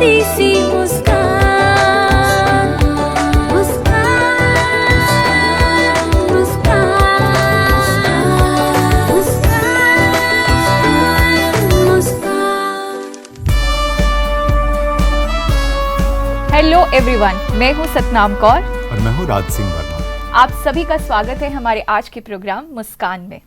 प्यारी सी मुस्कान, मुस्कान, मुस्कान, मुस्कान, मुस्कान। Hello everyone, मैं हूं सतनाम कौर और मैं हूं राज सिंह वर्मा। आप सभी का स्वागत है हमारे आज के प्रोग्राम मुस्कान में।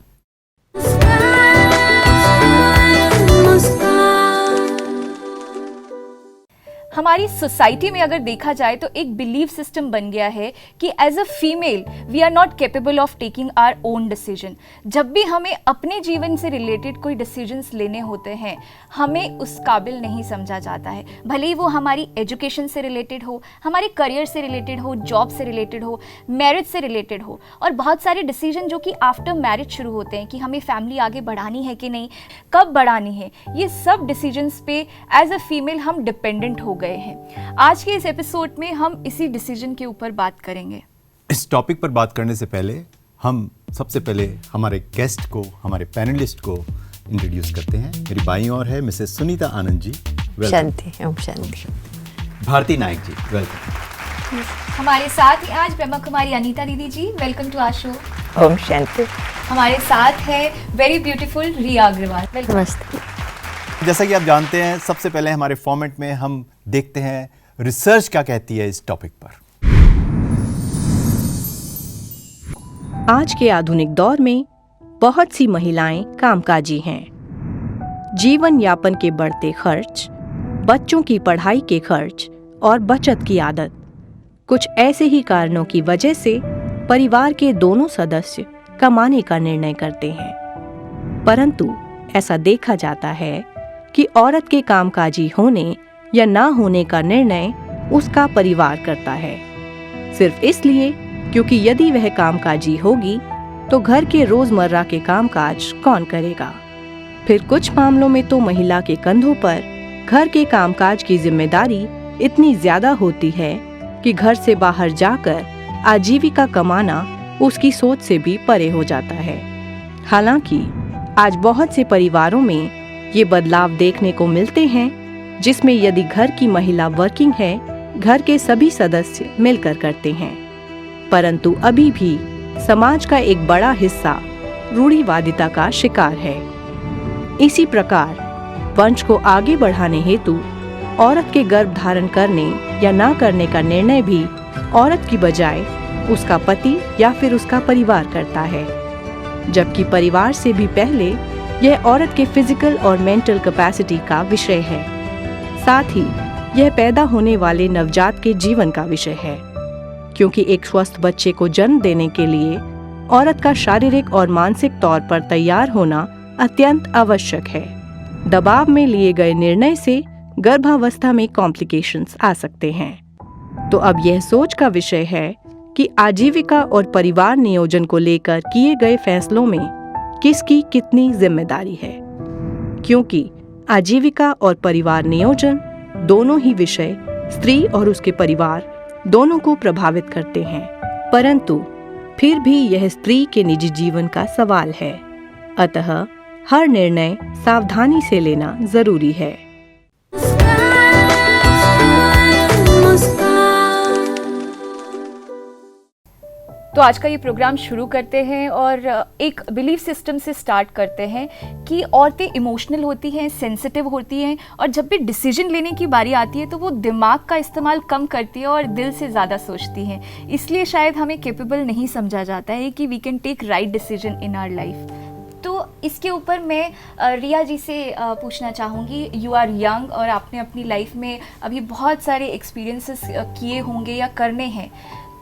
हमारी सोसाइटी में अगर देखा जाए तो एक बिलीव सिस्टम बन गया है कि as a female we are not capable of taking our own decision. जब भी हमें अपने जीवन से रिलेटेड कोई डिसीजंस लेने होते हैं, हमें उस काबिल नहीं समझा जाता है। भले ही वो हमारी एजुकेशन से रिलेटेड हो, हमारे करियर से रिलेटेड हो, जॉब से रिलेटेड हो, मैरिज से रिलेटेड हो, और बहुत सारे डिसीजन जो कि आफ्टर मैरिज शुरू होते हैं कि हमें फैमिली आगे बढ़ानी है कि नहीं, कब बढ़ानी है, ये सब डिसीजंस पे एज अ फीमेल हम डिपेंडेंट हो गए हैं। आज के इस एपिसोड में हम इसी डिसीजन के ऊपर बात करेंगे। इस टॉपिक पर बात करने से पहले हम सबसे पहले हमारे गेस्ट को, हमारे पैनलिस्ट को इंट्रोड्यूस करते हैं। मेरी बाईं ओर है मिसेस सुनीता आनंद जी, शांति, ओम शांति। भारती नायक जी, वेलकम। हमारे साथ ही आज ब्रह्मा कुमारी अनीता दीदी जी, welcome to our show. Om Shanti. हमारे साथ है वेरी ब्यूटीफुल रिया अग्रवाल, वेलकम। नमस्ते। जैसा कि आप जानते हैं, सबसे पहले हमारे फॉर्मेट में हम देखते हैं रिसर्च क्या कहती है इस टॉपिक पर। आज के आधुनिक दौर में बहुत सी महिलाएं कामकाजी हैं। जीवन यापन के बढ़ते खर्च, बच्चों की पढ़ाई के खर्च और बचत की आदत, कुछ ऐसे ही कारणों की वजह से परिवार के दोनों सदस्य कमाने का निर्णय करते हैं। परंतु ऐसा देखा जाता है कि औरत के कामकाजी होने या ना होने का निर्णय उसका परिवार करता है, सिर्फ इसलिए क्योंकि यदि वह कामकाजी होगी तो घर के रोजमर्रा के कामकाज कौन करेगा। फिर कुछ मामलों में तो महिला के कंधों पर घर के कामकाज की जिम्मेदारी इतनी ज्यादा होती है कि घर से बाहर जाकर आजीविका कमाना उसकी सोच से भी परे हो जाता है। हालांकि आज बहुत से परिवारों में ये बदलाव देखने को मिलते हैं, जिसमें यदि घर की महिला वर्किंग है, घर के सभी सदस्य मिलकर करते हैं। परंतु अभी भी समाज का एक बड़ा हिस्सा रूढ़िवादिता का शिकार है। इसी प्रकार वंश को आगे बढ़ाने हेतु औरत के गर्भ धारण करने या ना करने का निर्णय भी औरत की बजाय उसका पति या फिर उसका परिवार करता है, जबकि परिवार से भी पहले यह औरत के फिजिकल और मेंटल कैपेसिटी का विषय है। साथ ही यह पैदा होने वाले नवजात के जीवन का विषय है, क्योंकि एक स्वस्थ बच्चे को जन्म देने के लिए औरत का शारीरिक और मानसिक तौर पर तैयार होना अत्यंत आवश्यक है। दबाव में लिए गए निर्णय से गर्भावस्था में कॉम्प्लिकेशंस आ सकते हैं। तो अब यह सोच का विषय है कि आजीविका और परिवार नियोजन को लेकर किए गए फैसलों में किसकी कितनी जिम्मेदारी है, क्योंकि आजीविका और परिवार नियोजन दोनों ही विषय स्त्री और उसके परिवार दोनों को प्रभावित करते हैं। परंतु फिर भी यह स्त्री के निजी जीवन का सवाल है, अतः हर निर्णय सावधानी से लेना जरूरी है। तो आज का ये प्रोग्राम शुरू करते हैं और एक बिलीफ सिस्टम से स्टार्ट करते हैं कि औरतें इमोशनल होती हैं, सेंसिटिव होती हैं, और जब भी डिसीजन लेने की बारी आती है तो वो दिमाग का इस्तेमाल कम करती है और दिल से ज़्यादा सोचती हैं। इसलिए शायद हमें कैपेबल नहीं समझा जाता है कि we can take right decision in our life. तो इसके ऊपर मैं रिया जी से पूछना चाहूँगी। यू आर यंग और आपने अपनी लाइफ में अभी बहुत सारे एक्सपीरियंसेस किए होंगे या करने हैं,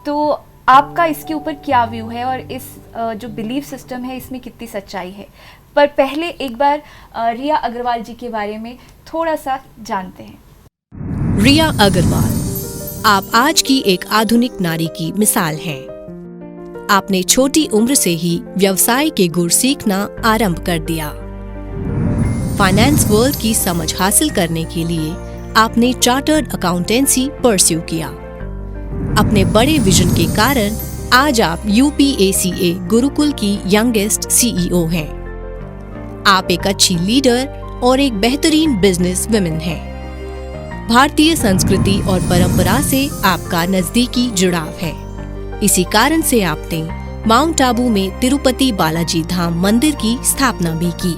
तो आपका इसके ऊपर क्या व्यू है और इस जो बिलीफ सिस्टम है इसमें कितनी सच्चाई है। पर पहले एक बार रिया अग्रवाल जी के बारे में थोड़ा सा जानते हैं। रिया अग्रवाल, आप आज की एक आधुनिक नारी की मिसाल हैं। आपने छोटी उम्र से ही व्यवसाय के गुर सीखना आरंभ कर दिया। फाइनेंस वर्ल्ड की समझ हासिल करने के लिए आपने चार्टर्ड अकाउंटेंसी परस्यू किया। अपने बड़े विजन के कारण आज आप UPACA गुरुकुल की यंगेस्ट CEO हैं। आप एक अच्छी लीडर और एक बेहतरीन बिजनेस वुमेन हैं। भारतीय संस्कृति और परंपरा से आपका नजदीकी जुड़ाव है। इसी कारण से आपने माउंट आबू में तिरुपति बालाजी धाम मंदिर की स्थापना भी की।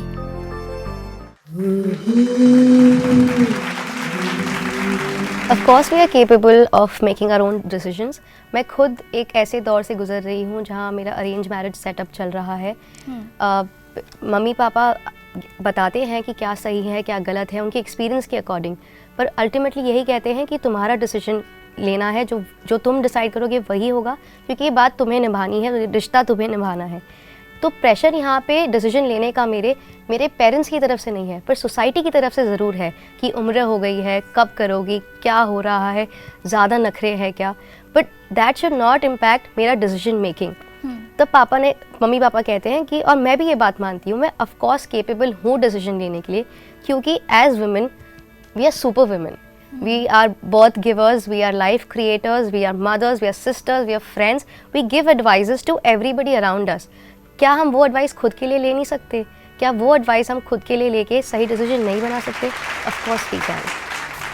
Of course we are capable of making our own decisions. मैं खुद एक ऐसे दौर से गुजर रही हूँ जहाँ मेरा अरेंज मैरिज सेटअप चल रहा है। मम्मी पापा बताते हैं कि क्या सही है क्या गलत है उनके एक्सपीरियंस के अकॉर्डिंग, पर अल्टीमेटली यही कहते हैं कि तुम्हारा डिसीजन लेना है, जो तुम डिसाइड करोगे वही होगा, क्योंकि ये बात तुम्हें निभानी है, रिश्ता तुम्हें निभाना है। तो प्रेशर यहाँ पे डिसीजन लेने का मेरे पेरेंट्स की तरफ से नहीं है, पर सोसाइटी की तरफ से ज़रूर है कि उम्र हो गई है, कब करोगी, क्या हो रहा है, ज़्यादा नखरे हैं क्या, but that should not impact मेरा डिसीजन मेकिंग। तब मम्मी पापा कहते हैं कि, और मैं भी ये बात मानती हूँ, मैं ऑफ कोर्स केपेबल हूँ डिसीजन लेने के लिए, क्योंकि as women we are super women, we are birth givers, we are life creators, we are mothers, we are sisters, we are friends, we give advices to everybody around us. क्या हम वो advice खुद के लिए ले नहीं सकते? क्या वो एडवाइस हम खुद के लिए लेके सही डिसीजन नहीं बना सकते? Of course we can.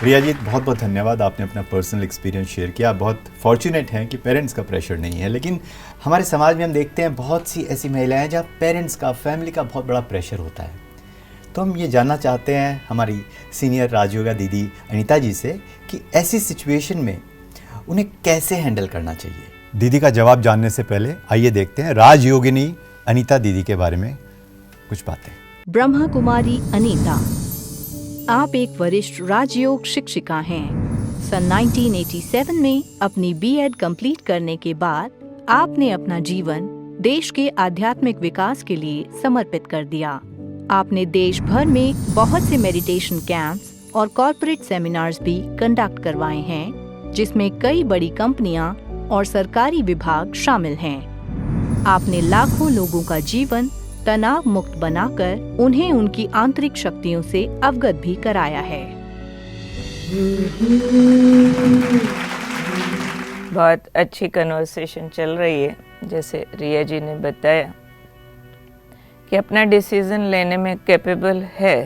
Riya ji, बहुत बहुत धन्यवाद, आपने अपना पर्सनल एक्सपीरियंस शेयर किया। बहुत फॉर्चुनेट हैं कि पेरेंट्स का प्रेशर नहीं है, लेकिन हमारे समाज में हम देखते हैं बहुत सी ऐसी महिलाएं जहाँ पेरेंट्स का, फैमिली का बहुत बड़ा प्रेशर होता है। तो हम ये जानना चाहते हैं हमारी सीनियर राजयोगा दीदी अनीता जी से कि ऐसी सिचुएशन में उन्हें कैसे हैंडल करना चाहिए। दीदी का जवाब जानने से पहले आइए देखते हैं राजयोगिनी अनीता दीदी के बारे में कुछ बातें। ब्रह्मा कुमारी अनीता, आप एक वरिष्ठ राजयोग शिक्षिका हैं। सन 1987 में अपनी बीएड कंप्लीट करने के बाद आपने अपना जीवन देश के आध्यात्मिक विकास के लिए समर्पित कर दिया। आपने देश भर में बहुत से मेडिटेशन कैंप्स और कॉर्पोरेट सेमिनार्स भी कंडक्ट करवाए हैं, जिसमें कई बड़ी कंपनियां और सरकारी विभाग शामिल हैं। आपने लाखों लोगों का जीवन तनाव मुक्त बनाकर उन्हें उनकी आंतरिक शक्तियों से अवगत भी कराया है। बहुत अच्छी कन्वर्सेशन चल रही है। जैसे रिया जी ने बताया कि अपना डिसीजन लेने में कैपेबल है,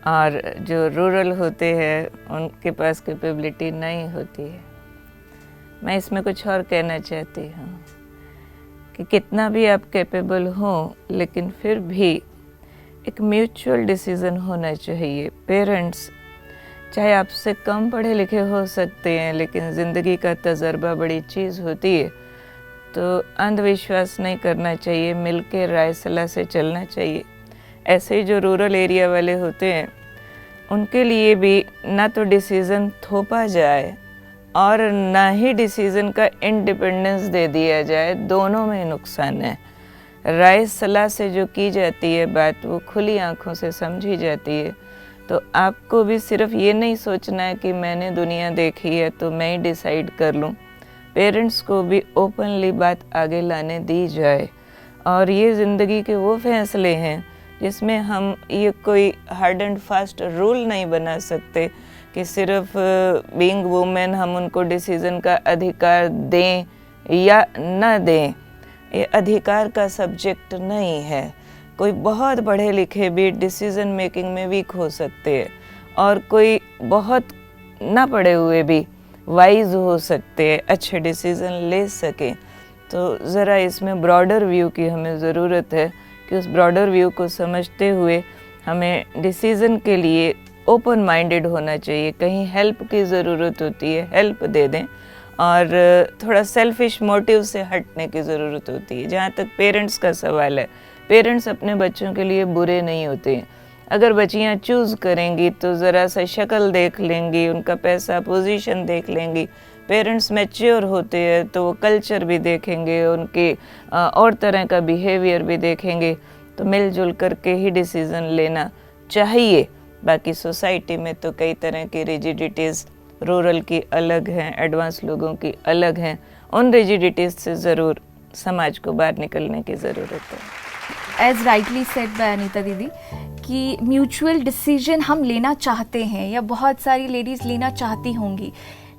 और जो रूरल होते हैं उनके पास कैपेबिलिटी नहीं होती है। मैं इसमें कुछ और कहना चाहती हूँ कि कितना भी आप कैपेबल हो, लेकिन फिर भी एक म्यूचुअल डिसीज़न होना चाहिए। पेरेंट्स चाहे आपसे कम पढ़े लिखे हो सकते हैं, लेकिन ज़िंदगी का तजर्बा बड़ी चीज़ होती है, तो अंधविश्वास नहीं करना चाहिए, मिल के राय सलाह से चलना चाहिए। ऐसे ही जो रूरल एरिया वाले होते हैं उनके लिए भी ना तो डिसीज़न थोपा जाए और ना ही डिसीज़न का इंडिपेंडेंस दे दिया जाए, दोनों में नुकसान है। राय सलाह से जो की जाती है बात, वो खुली आंखों से समझी जाती है। तो आपको भी सिर्फ ये नहीं सोचना है कि मैंने दुनिया देखी है तो मैं ही डिसाइड कर लूँ। पेरेंट्स को भी ओपनली बात आगे लाने दी जाए, और ये ज़िंदगी के वो फैसले हैं जिसमें हम ये कोई हार्ड एंड फास्ट रूल नहीं बना सकते कि सिर्फ बीइंग वुमेन हम उनको डिसीज़न का अधिकार दें या ना दें। ये अधिकार का सब्जेक्ट नहीं है। कोई बहुत पढ़े लिखे भी डिसीज़न मेकिंग में वीक हो सकते हैं, और कोई बहुत ना पढ़े हुए भी वाइज हो सकते हैं, अच्छे डिसीज़न ले सकें। तो ज़रा इसमें ब्रॉडर व्यू की हमें ज़रूरत है कि उस ब्रॉडर व्यू को समझते हुए हमें डिसीज़न के लिए ओपन माइंडेड होना चाहिए। कहीं हेल्प की ज़रूरत होती है, हेल्प दे दें, और थोड़ा सेल्फिश मोटिव से हटने की ज़रूरत होती है। जहाँ तक पेरेंट्स का सवाल है, पेरेंट्स अपने बच्चों के लिए बुरे नहीं होते हैं। अगर बच्चियाँ चूज़ करेंगी तो ज़रा सा शक्ल देख लेंगी, उनका पैसा पोजीशन देख लेंगी। पेरेंट्स मैच्योर होते हैं तो वो कल्चर भी देखेंगे, उनके और तरह का बिहेवियर भी देखेंगे। तो मिलजुल करके ही डिसीज़न लेना चाहिए। बाकी सोसाइटी में तो कई तरह की रिजिडिटीज़, रूरल की अलग हैं, एडवांस लोगों की अलग हैं। उन रिजिडिटीज़ से ज़रूर समाज को बाहर निकलने की ज़रूरत है। As rightly said by Anita didi कि म्यूचुअल डिसीजन हम लेना चाहते हैं, या बहुत सारी लेडीज़ लेना चाहती होंगी,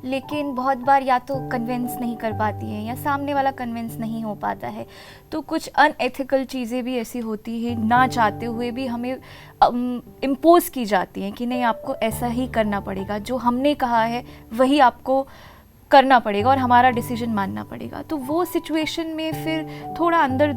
लेकिन बहुत बार या तो कन्विंस नहीं कर पाती हैं या सामने वाला कन्विंस नहीं हो पाता है, तो कुछ अनएथिकल चीज़ें भी ऐसी होती हैं, ना चाहते हुए भी हमें इम्पोज की जाती हैं कि नहीं आपको ऐसा ही करना पड़ेगा, जो हमने कहा है वही आपको करना पड़ेगा और हमारा डिसीजन मानना पड़ेगा। तो वो सिचुएशन में फिर थोड़ा अंदर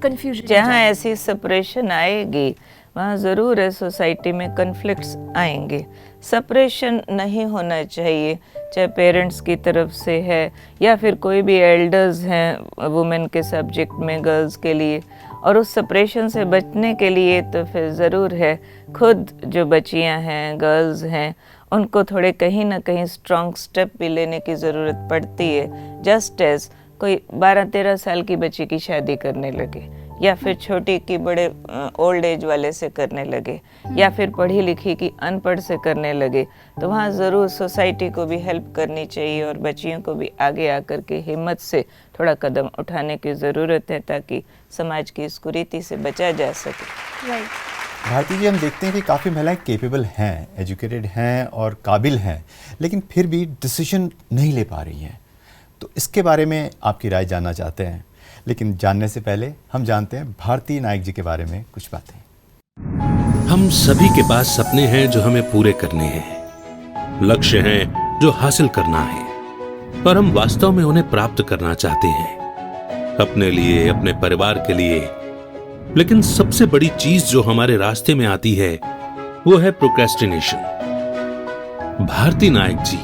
कंफ्यूजन, जहाँ ऐसी सेपरेशन आएगी वहाँ ज़रूर है सोसाइटी में कन्फ्लिक्ट्स आएंगे। सेपरेशन नहीं होना चाहिए, चाहे पेरेंट्स की तरफ से है या फिर कोई भी एल्डर्स हैं वुमेन के सब्जेक्ट में गर्ल्स के लिए, और उस सेपरेशन से बचने के लिए तो फिर ज़रूर है खुद जो बच्चियां हैं, गर्ल्स हैं, उनको थोड़े कहीं ना कहीं स्ट्रॉन्ग स्टेप भी लेने की ज़रूरत पड़ती है। जस्ट एज कोई 12-13 साल की बच्ची की शादी करने लगे या फिर छोटी की बड़े ओल्ड एज वाले से करने लगे या फिर पढ़ी लिखी की अनपढ़ से करने लगे, तो वहाँ ज़रूर सोसाइटी को भी हेल्प करनी चाहिए और बच्चियों को भी आगे आकर के हिम्मत से थोड़ा कदम उठाने की ज़रूरत है ताकि समाज की इस कुरीति से बचा जा सके। भारती जी, हम देखते हैं कि काफ़ी महिलाएं केपेबल हैं, एजुकेटेड हैं और काबिल हैं, लेकिन फिर भी डिसीजन नहीं ले पा रही हैं। तो इसके बारे में आपकी राय जानना चाहते हैं, लेकिन जानने से पहले हम जानते हैं भारती नायक जी के बारे में कुछ बातें। हम सभी के पास सपने हैं जो हमें पूरे करने हैं, लक्ष्य हैं जो हासिल करना है, और हम वास्तव में उन्हें प्राप्त करना चाहते हैं अपने लिए, अपने परिवार के लिए। लेकिन सबसे बड़ी चीज जो हमारे रास्ते में आती है वो है प्रोक्रेस्टिनेशन। भारती नायक जी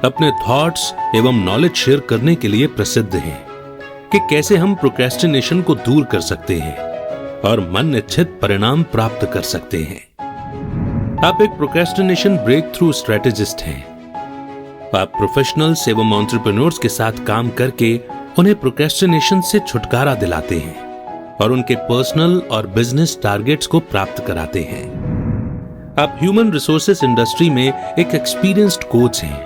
अपने थॉट्स एवं नॉलेज शेयर करने के लिए प्रसिद्ध हैं कि कैसे हम प्रोक्रेस्टिनेशन को दूर कर सकते हैं और मन इच्छित परिणाम प्राप्त कर सकते हैं। आप एक प्रोक्रेस्टिनेशन ब्रेक थ्रू स्ट्रेटेजिस्ट हैं। आप प्रोफेशनल्स एवं एंटरप्रेन्योर्स के साथ काम करके उन्हें प्रोक्रेस्टिनेशन से छुटकारा दिलाते हैं और उनके पर्सनल और बिजनेस टारगेट्स को प्राप्त कराते हैं। आप ह्यूमन रिसोर्सेज इंडस्ट्री में एक एक्सपीरियंस्ड कोच हैं।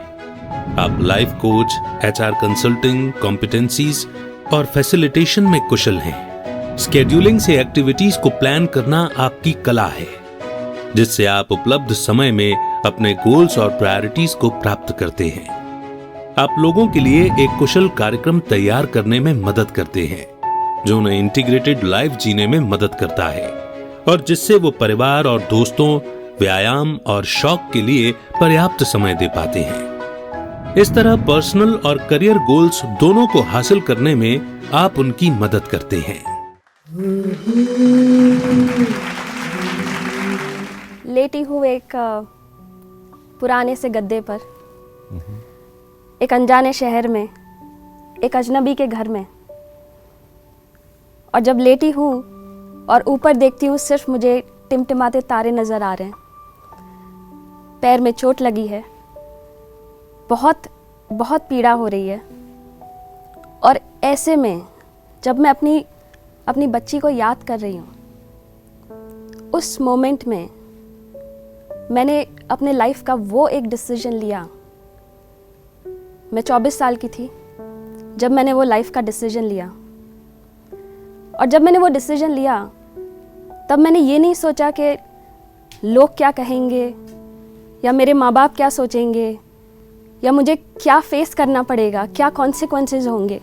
आप life coach, HR consulting, competencies और फैसिलिटेशन में कुशल हैं। स्केड्यूलिंग से एक्टिविटीज को प्लान करना आपकी कला है, जिससे आप उपलब्ध समय में अपने गोल्स और प्रायोरिटीज को प्राप्त करते हैं। आप लोगों के लिए एक कुशल कार्यक्रम तैयार करने में मदद करते हैं, जो उन्हें इंटीग्रेटेड लाइफ जीने में मदद करता है और जिससे वो परिवार और दोस्तों, व्यायाम और शौक के लिए पर्याप्त समय दे पाते हैं। इस तरह पर्सनल और करियर गोल्स दोनों को हासिल करने में आप उनकी मदद करते हैं। लेटी हूँ एक पुराने से गद्दे पर, एक अनजाने शहर में, एक अजनबी के घर में, और जब लेटी हूँ और ऊपर देखती हूँ सिर्फ मुझे टिमटिमाते तारे नज़र आ रहे हैं। पैर में चोट लगी है, बहुत बहुत पीड़ा हो रही है, और ऐसे में जब मैं अपनी बच्ची को याद कर रही हूँ, उस मोमेंट में मैंने अपने लाइफ का वो एक डिसीजन लिया। मैं 24 साल की थी जब मैंने वो लाइफ का डिसीजन लिया, और जब मैंने वो डिसीजन लिया तब मैंने ये नहीं सोचा कि लोग क्या कहेंगे या मेरे माँ बाप क्या सोचेंगे या मुझे क्या फेस करना पड़ेगा, क्या कॉन्सिक्वेंसेस होंगे।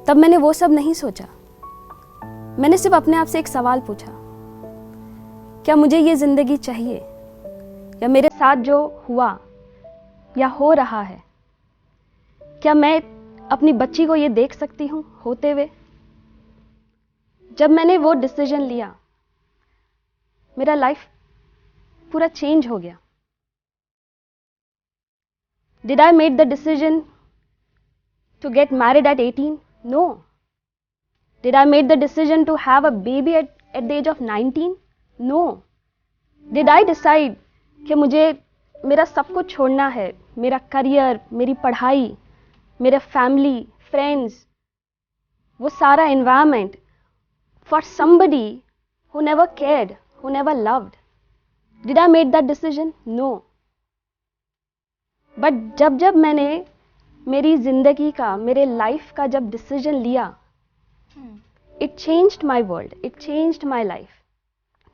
तब मैंने वो सब नहीं सोचा। मैंने सिर्फ अपने आप से एक सवाल पूछा, क्या मुझे ये ज़िंदगी चाहिए, या मेरे साथ जो हुआ या हो रहा है, क्या मैं अपनी बच्ची को ये देख सकती हूँ होते हुए। जब मैंने वो डिसीजन लिया, मेरा लाइफ पूरा चेंज हो गया। Did I make the decision to get married at 18? No. Did I make the decision to have a baby at the age of 19? No. Did I decide कि मुझे मेरा सब कुछ छोड़ना है, मेरा करियर, मेरी पढ़ाई, मेरे फैमिली, फ्रेंड्स, वो सारा environment, for somebody who never cared, who never loved? Did I make that decision? No. But जब मैंने मेरी ज़िंदगी का, मेरे लाइफ का जब डिसीजन लिया, it changed my world, it changed my life.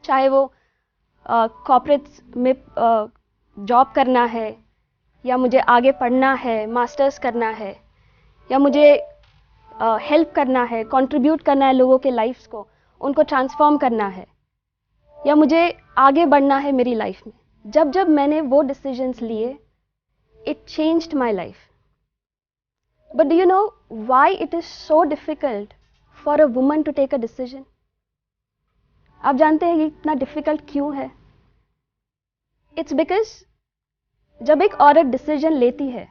चाहे वो कॉर्पोरेट्स में जॉब करना है या मुझे आगे पढ़ना है, मास्टर्स करना है, या मुझे हेल्प करना है, कंट्रीब्यूट करना है लोगों के लाइफ्स को, उनको ट्रांसफॉर्म करना है, या मुझे आगे बढ़ना है मेरी लाइफ में, जब जब मैंने वो डिसीजंस लिए, it changed my life. But do you know why it is so difficult for a woman to take a decision? आप जानते हैं ये इतना डिफिकल्ट क्यों है? इट्स बिकॉज जब एक औरत डिसीजन लेती है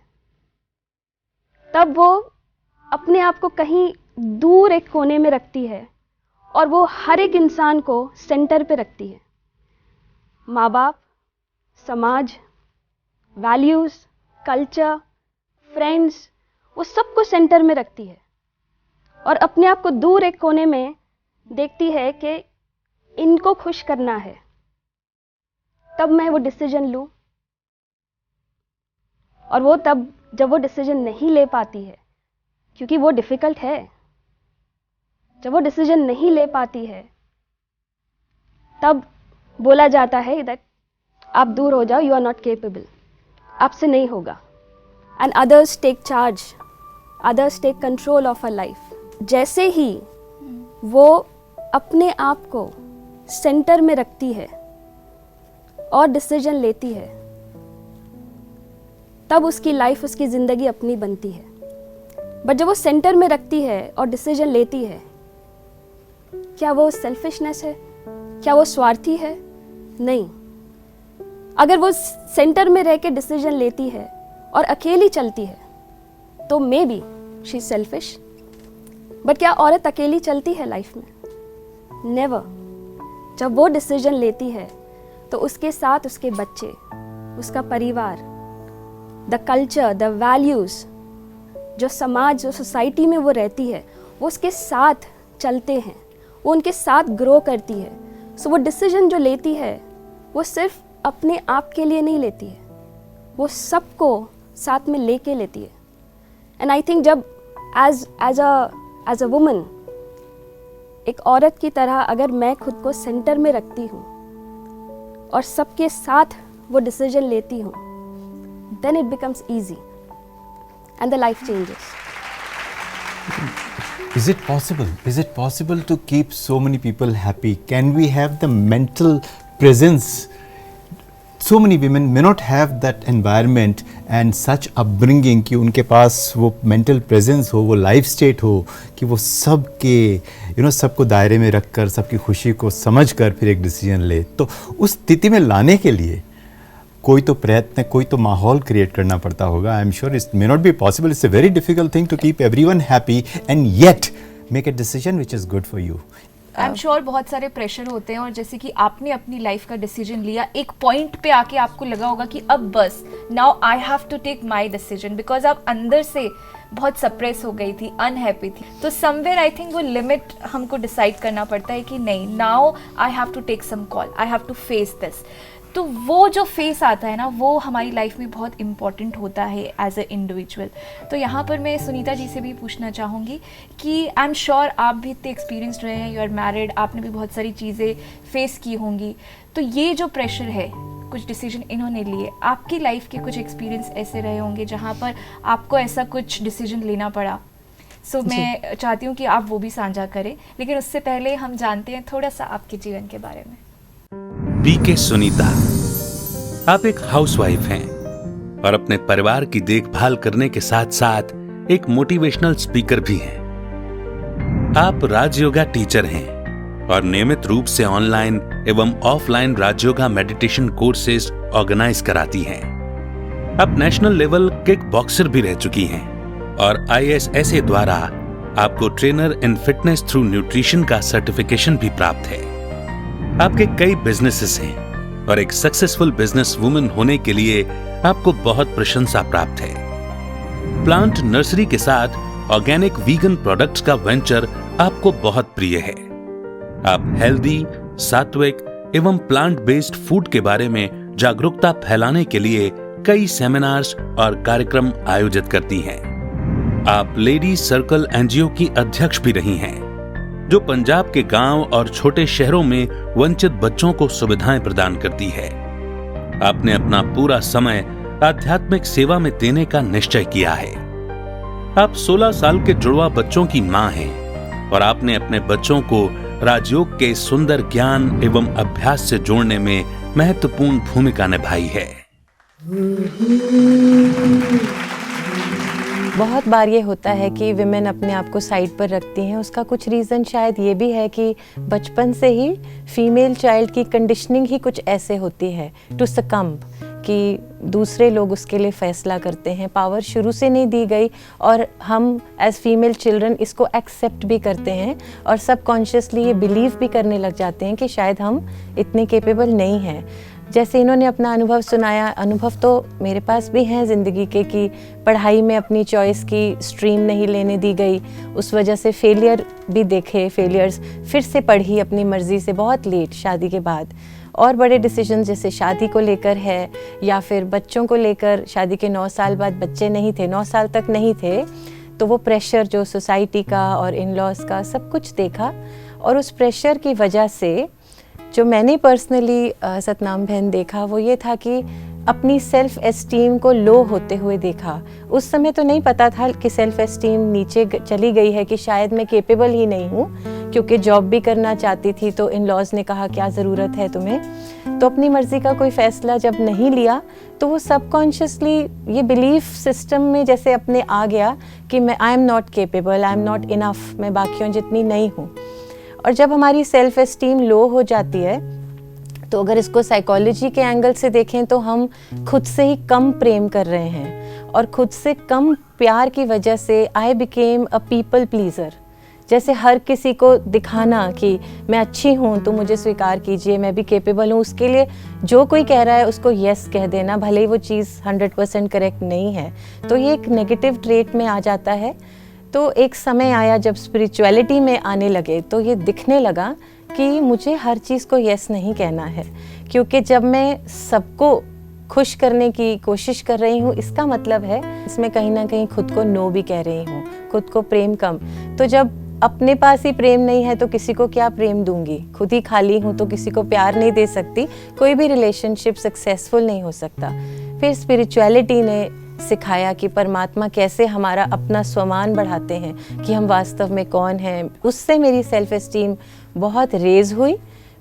तब वो अपने आप को कहीं दूर एक कोने में रखती है और वो हर एक इंसान को सेंटर पे रखती है. माँ बाप, समाज, वैल्यूज, कल्चर, फ्रेंड्स, वो सबको सेंटर में रखती है और अपने आप को दूर एक कोने में देखती है कि इनको खुश करना है, तब मैं वो डिसीजन लूं. और वो तब जब वो डिसीजन नहीं ले पाती है, क्योंकि वो डिफिकल्ट है, जब वो डिसीजन नहीं ले पाती है तब बोला जाता है दैट आप दूर हो जाओ, यू आर नॉट केपेबल, आपसे नहीं होगा. And others take charge, others take control of a life. जैसे ही वो अपने आप को सेंटर में रखती है और डिसीजन लेती है, तब उसकी लाइफ, उसकी ज़िंदगी अपनी बनती है. बट जब वो सेंटर में रखती है और डिसीजन लेती है, क्या वो सेल्फिशनेस है? क्या वो स्वार्थी है? नहीं. अगर वो सेंटर में रह के डिसीजन लेती है और अकेली चलती है तो may be she is selfish. But क्या औरत अकेली चलती है लाइफ में? नेवर. जब वो डिसीजन लेती है तो उसके साथ उसके बच्चे, उसका परिवार, द कल्चर, द वैल्यूज़, जो समाज, जो सोसाइटी में वो रहती है, वो उसके साथ चलते हैं, वो उनके साथ ग्रो करती है. सो वो डिसीजन जो लेती है वो सिर्फ अपने आप के लिए नहीं लेती है, वो सबको साथ में लेके लेती है. एंड आई थिंक जब एज अ वुमन, एक औरत की तरह अगर मैं खुद को सेंटर में रखती हूँ और सबके साथ वो डिसीजन लेती हूँ, then it becomes easy and the life changes. Is it possible? Is it possible to keep so many people happy? Can we have the mental presence? So many women may not have that environment and such upbringing कि उनके पास वो mental presence हो, वो life state हो कि वो सबके सबको दायरे में रखकर सबकी खुशी को समझकर फिर एक डिसीजन ले. तो उस स्थिति में लाने के लिए कोई तो प्रयत्न, कोई तो माहौल क्रिएट करना पड़ता होगा. I am sure it may not be possible. It's a very difficult thing to keep everyone happy and yet make a decision which is good for you. I am sure बहुत सारे pressure होते हैं, और जैसे कि आपने अपनी life का डिसीजन लिया, एक पॉइंट पे आके आपको लगा होगा कि अब बस now I have to take my decision, because आप अंदर से बहुत सप्रेस हो गई थी, अनहैप्पी थी. तो समवेयर आई थिंक वो लिमिट हमको डिसाइड करना पड़ता है कि नहीं, now I have to take some call, I have to face this. तो वो जो फेस आता है ना, वो हमारी लाइफ में बहुत इम्पॉर्टेंट होता है एज अ इंडिविजुअल. तो यहाँ पर मैं सुनीता जी से भी पूछना चाहूँगी कि आई एम श्योर आप भी इतने एक्सपीरियंस्ड रहे हैं, यू आर मैरिड, आपने भी बहुत सारी चीज़ें फेस की होंगी. तो ये जो प्रेशर है, कुछ डिसीजन इन्होंने लिए, आपकी लाइफ के कुछ एक्सपीरियंस ऐसे रहे होंगे जहाँ पर आपको ऐसा कुछ डिसीजन लेना पड़ा. सो मैं चाहती हूँ कि आप वो भी साझा करें, लेकिन उससे पहले हम जानते हैं थोड़ा सा आपके जीवन के बारे में. बीके सुनीता, आप एक हाउसवाइफ हैं और अपने परिवार की देखभाल करने के साथ साथ एक मोटिवेशनल स्पीकर भी हैं. आप राजयोगा टीचर हैं और नियमित रूप से ऑनलाइन एवं offline rajyoga meditation courses organise कराती हैं. आप नेशनल लेवल किक बॉक्सर भी रह चुकी हैं और ISSA द्वारा आपको trainer in fitness through nutrition का सर्टिफिकेशन भी प्राप्त है. आपके कई बिजनेसेस हैं और एक सक्सेसफुल बिजनेस वुमन होने के लिए आपको बहुत प्रशंसा प्राप्त है. प्लांट नर्सरी के साथ ऑर्गेनिक वीगन प्रोडक्ट्स का वेंचर आपको बहुत प्रिय है. आप हेल्दी, सात्विक एवं प्लांट बेस्ड फूड के बारे में जागरूकता फैलाने के लिए कई सेमिनार्स और कार्यक्रम आयोजित करती हैं. आप लेडी सर्कल NGO की अध्यक्ष भी रही हैं, जो पंजाब के गांव और छोटे शहरों में वंचित बच्चों को सुविधाएं प्रदान करती है. आपने अपना पूरा समय आध्यात्मिक सेवा में देने का निश्चय किया है। आप 16 साल के जुड़वा बच्चों की मां हैं और आपने अपने बच्चों को राजयोग के सुंदर ज्ञान एवं अभ्यास से जोड़ने में महत्वपूर्ण भूमिका निभाई है। बहुत बार ये होता है कि विमेन अपने आप को साइड पर रखती हैं। उसका कुछ रीज़न शायद ये भी है कि बचपन से ही फीमेल चाइल्ड की कंडीशनिंग ही कुछ ऐसे होती है टू सकम्ब, कि दूसरे लोग उसके लिए फ़ैसला करते हैं। पावर शुरू से नहीं दी गई और हम एज फीमेल चिल्ड्रन इसको एक्सेप्ट भी करते हैं और सबकॉन्शियसली ये बिलीव भी करने लग जाते हैं कि शायद हम इतने केपेबल नहीं हैं। जैसे इन्होंने अपना अनुभव सुनाया, अनुभव तो मेरे पास भी हैं ज़िंदगी के, कि पढ़ाई में अपनी चॉइस की स्ट्रीम नहीं लेने दी गई, उस वजह से फेलियर भी देखे, फेलियर्स, फिर से पढ़ी अपनी मर्ज़ी से बहुत लेट शादी के बाद। और बड़े डिसीजन जैसे शादी को लेकर है या फिर बच्चों को लेकर, शादी के 9 साल बाद बच्चे नहीं थे, 9 साल तक नहीं थे, तो वो प्रेशर जो सोसाइटी का और इन लॉज का सब कुछ देखा। और उस प्रेशर की वजह से जो मैंने पर्सनली सतनाम बहन देखा वो ये था कि अपनी सेल्फ एस्टीम को लो होते हुए देखा। उस समय तो नहीं पता था कि सेल्फ एस्टीम नीचे चली गई है, कि शायद मैं केपेबल ही नहीं हूँ, क्योंकि जॉब भी करना चाहती थी तो इन लॉज ने कहा क्या ज़रूरत है तुम्हें। तो अपनी मर्ज़ी का कोई फ़ैसला जब नहीं लिया तो वो सबकॉन्शियसली ये बिलीफ सिस्टम में जैसे अपने आ गया कि मैं I am not capable, I am not enough, मैं बाकियों जितनी नहीं हूँ। और जब हमारी सेल्फ एस्टीम लो हो जाती है तो अगर इसको साइकोलॉजी के एंगल से देखें तो हम खुद से ही कम प्रेम कर रहे हैं, और खुद से कम प्यार की वजह से I became a people pleaser. जैसे हर किसी को दिखाना कि मैं अच्छी हूँ तो मुझे स्वीकार कीजिए, मैं भी केपेबल हूँ, उसके लिए जो कोई कह रहा है उसको यस कह देना, भले ही वो चीज़ 100% करेक्ट नहीं है। तो ये एक नेगेटिव ट्रेट में आ जाता है। तो एक समय आया जब स्पिरिचुअलिटी में आने लगे तो ये दिखने लगा कि मुझे हर चीज़ को यस नहीं कहना है, क्योंकि जब मैं सबको खुश करने की कोशिश कर रही हूँ इसका मतलब है इसमें कहीं ना कहीं खुद को नो भी कह रही हूँ, खुद को प्रेम कम। तो जब अपने पास ही प्रेम नहीं है तो किसी को क्या प्रेम दूंगी, खुद ही खाली हूँ तो किसी को प्यार नहीं दे सकती, कोई भी रिलेशनशिप सक्सेसफुल नहीं हो सकता। फिर स्पिरिचुअलिटी ने सिखाया कि परमात्मा कैसे हमारा अपना स्वमान बढ़ाते हैं, कि हम वास्तव में कौन हैं। उससे मेरी सेल्फ एस्टीम बहुत रेज हुई,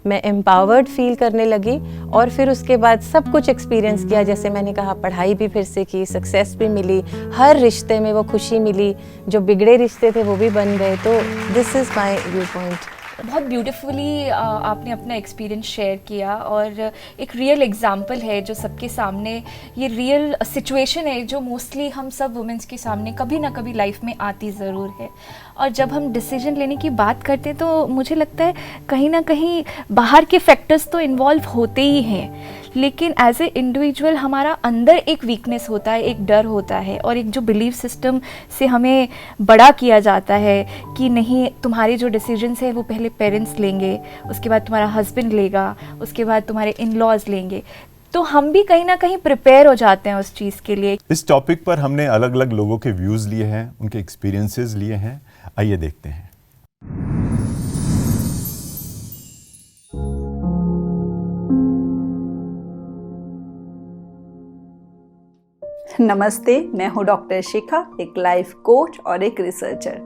मैं एम्पावर्ड फील करने लगी। और फिर उसके बाद सब कुछ एक्सपीरियंस किया, जैसे मैंने कहा पढ़ाई भी फिर से की, सक्सेस भी मिली, हर रिश्ते में वो खुशी मिली, जो बिगड़े रिश्ते थे वो भी बन गए। तो this is my view point. बहुत ब्यूटीफुली आपने अपना एक्सपीरियंस शेयर किया और एक रियल एग्जांपल है जो सबके सामने, ये रियल सिचुएशन है जो मोस्टली हम सब वुमेंस के सामने कभी ना कभी लाइफ में आती ज़रूर है। और जब हम डिसीजन लेने की बात करते हैं तो मुझे लगता है कहीं ना कहीं बाहर के फैक्टर्स तो इन्वॉल्व होते ही हैं, लेकिन एज ए इंडिविजुअल हमारा अंदर एक वीकनेस होता है, एक डर होता है, और एक जो बिलीफ सिस्टम से हमें बड़ा किया जाता है कि नहीं, तुम्हारे जो डिसीजंस है वो पहले पेरेंट्स लेंगे, उसके बाद तुम्हारा हस्बैंड लेगा, उसके बाद तुम्हारे इन लॉज लेंगे। तो हम भी कहीं ना कहीं प्रिपेयर हो जाते हैं उस चीज़ के लिए। इस टॉपिक पर हमने अलग अलग लोगों के व्यूज़ लिए हैं, उनके एक्सपीरियंसेस लिए हैं। आइए देखते हैं। नमस्ते, मैं हूँ डॉक्टर शिखा, एक लाइफ कोच और एक रिसर्चर।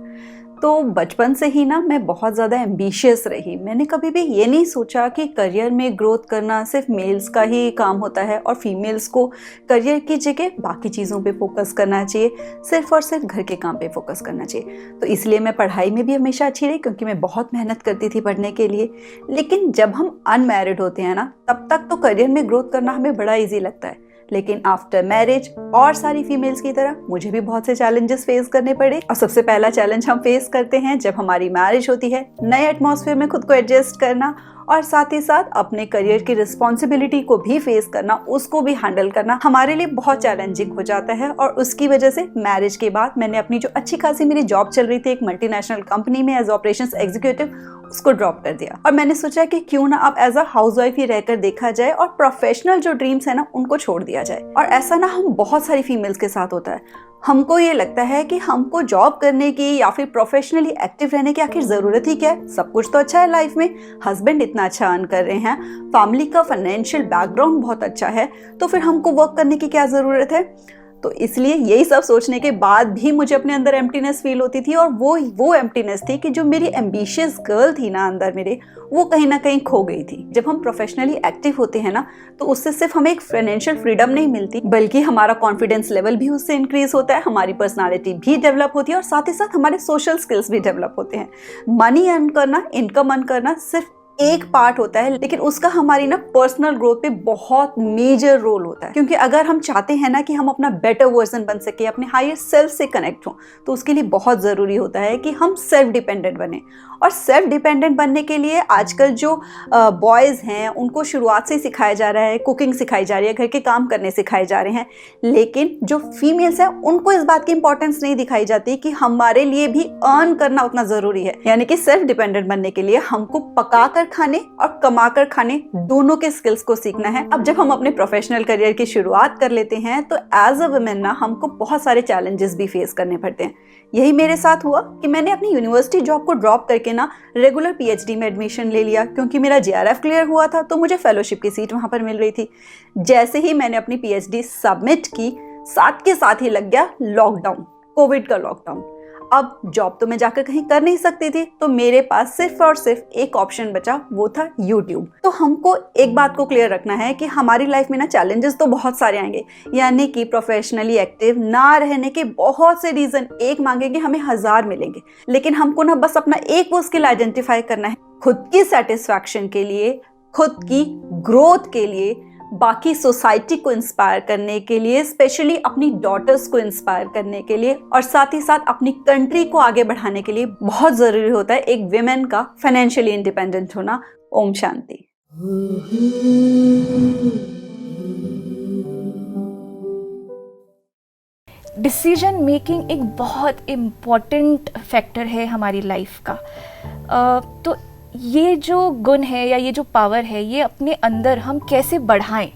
तो बचपन से ही ना मैं बहुत ज़्यादा एम्बिशियस रही। मैंने कभी भी ये नहीं सोचा कि करियर में ग्रोथ करना सिर्फ मेल्स का ही काम होता है और फीमेल्स को करियर की जगह बाकी चीज़ों पे फोकस करना चाहिए, सिर्फ और सिर्फ घर के काम पे फोकस करना चाहिए। तो इसलिए मैं पढ़ाई में भी हमेशा अच्छी रही, क्योंकि मैं बहुत मेहनत करती थी पढ़ने के लिए। लेकिन जब हम अनमैरिड होते हैं ना, तब तक तो करियर में ग्रोथ करना हमें बड़ा ईजी लगता है, लेकिन आफ्टर मैरिज और सारी फीमेल्स की तरह मुझे भी बहुत से चैलेंजेस फेस करने पड़े। और सबसे पहला चैलेंज हम फेस करते हैं जब हमारी मैरिज होती है, नए एटमॉस्फेयर में खुद को एडजस्ट करना और साथ ही साथ अपने करियर की रिस्पॉन्सिबिलिटी को भी फेस करना, उसको भी हैंडल करना हमारे लिए बहुत चैलेंजिंग हो जाता है। और उसकी वजह से मैरिज के बाद मैंने अपनी जो अच्छी खासी मेरी जॉब चल रही थी एक मल्टीनेशनल कंपनी में एज ऑपरेशंस एग्जीक्यूटिव, उसको ड्रॉप कर दिया। और मैंने सोचा कि क्यों ना अब एज अ हाउसवाइफ ही रहकर देखा जाए और प्रोफेशनल जो ड्रीम्स है ना उनको छोड़ दिया जाए। और ऐसा ना हम बहुत सारी फीमेल्स के साथ होता है। हमको ये लगता है कि हमको जॉब करने की या फिर प्रोफेशनली एक्टिव रहने की आखिर ज़रूरत ही क्या है, सब कुछ तो अच्छा है लाइफ में, हस्बैंड इतना अच्छा अर्न कर रहे हैं, फैमिली का फाइनेंशियल बैकग्राउंड बहुत अच्छा है, तो फिर हमको वर्क करने की क्या ज़रूरत है। तो इसलिए यही सब सोचने के बाद भी मुझे अपने अंदर एम्प्टीनेस फील होती थी, और वो एम्प्टीनेस थी कि जो मेरी एम्बिशियस गर्ल थी ना अंदर मेरे, वो कहीं ना कहीं खो गई थी। जब हम प्रोफेशनली एक्टिव होते हैं ना, तो उससे सिर्फ हमें एक फाइनेंशियल फ्रीडम नहीं मिलती, बल्कि हमारा कॉन्फिडेंस लेवल भी उससे इंक्रीज होता है, हमारी पर्सनालिटी भी डेवलप होती है, और साथ ही साथ हमारे सोशल स्किल्स भी डेवलप होते हैं। मनी अर्न करना, इनकम अर्न करना सिर्फ एक पार्ट होता है, लेकिन उसका हमारी ना पर्सनल ग्रोथ पे बहुत मेजर रोल होता है। क्योंकि अगर हम चाहते हैं ना कि हम अपना बेटर वर्जन बन सके, अपने हायर सेल्फ से कनेक्ट हों, तो उसके लिए बहुत ज़रूरी होता है कि हम सेल्फ डिपेंडेंट बने। और सेल्फ डिपेंडेंट बनने के लिए आजकल जो बॉयज़ हैं उनको शुरुआत से ही सिखाया जा रहा है, कुकिंग सिखाई जा रही है, घर के काम करने सिखाए जा रहे हैं, लेकिन जो फीमेल्स हैं उनको इस बात की इंपॉर्टेंस नहीं दिखाई जाती कि हमारे लिए भी अर्न करना उतना ज़रूरी है। यानी कि सेल्फ डिपेंडेंट बनने के लिए हमको पका कर खाने और कमा कर खाने दोनों के स्किल्स को सीखना है। अब जब हम अपने प्रोफेशनल करियर की शुरुआत कर लेते हैं, तो एज अ वुमेन ना हमको बहुत सारे चैलेंजेस भी फेस करने पड़ते हैं। यही मेरे साथ हुआ कि मैंने अपनी यूनिवर्सिटी जॉब को ड्रॉप करके ना रेगुलर पीएचडी में एडमिशन ले लिया, क्योंकि मेरा जेआरएफ क्लियर हुआ था, तो मुझे फेलोशिप की सीट वहाँ पर मिल रही थी। जैसे ही मैंने अपनी पीएचडी सबमिट की, साथ के साथ ही लग गया लॉकडाउन, कोविड का लॉकडाउन। अब जॉब तो मैं जाकर कहीं कर नहीं सकती थी, तो मेरे पास सिर्फ और सिर्फ एक ऑप्शन बचा, वो था यूट्यूब। तो हमको एक बात को क्लियर रखना है कि हमारी लाइफ में ना चैलेंजेस तो बहुत सारे आएंगे, यानी कि प्रोफेशनली एक्टिव ना रहने के बहुत से रीजन एक मांगेंगे, हमें 1000 मिलेंगे, लेकिन हमको ना बस अपना एक वो स्किल आइडेंटिफाई करना है, खुद की सेटिस्फैक्शन के लिए, खुद की ग्रोथ के लिए, बाकी सोसाइटी को इंस्पायर करने के लिए, स्पेशली अपनी डॉटर्स को इंस्पायर करने के लिए, और साथ ही साथ अपनी कंट्री को आगे बढ़ाने के लिए बहुत ज़रूरी होता है एक विमेन का फाइनेंशियली इंडिपेंडेंट होना। ओम शांति। डिसीजन मेकिंग एक बहुत इम्पॉर्टेंट फैक्टर है हमारी लाइफ का। तो ये जो गुण है या ये जो पावर है, ये अपने अंदर हम कैसे बढ़ाएं?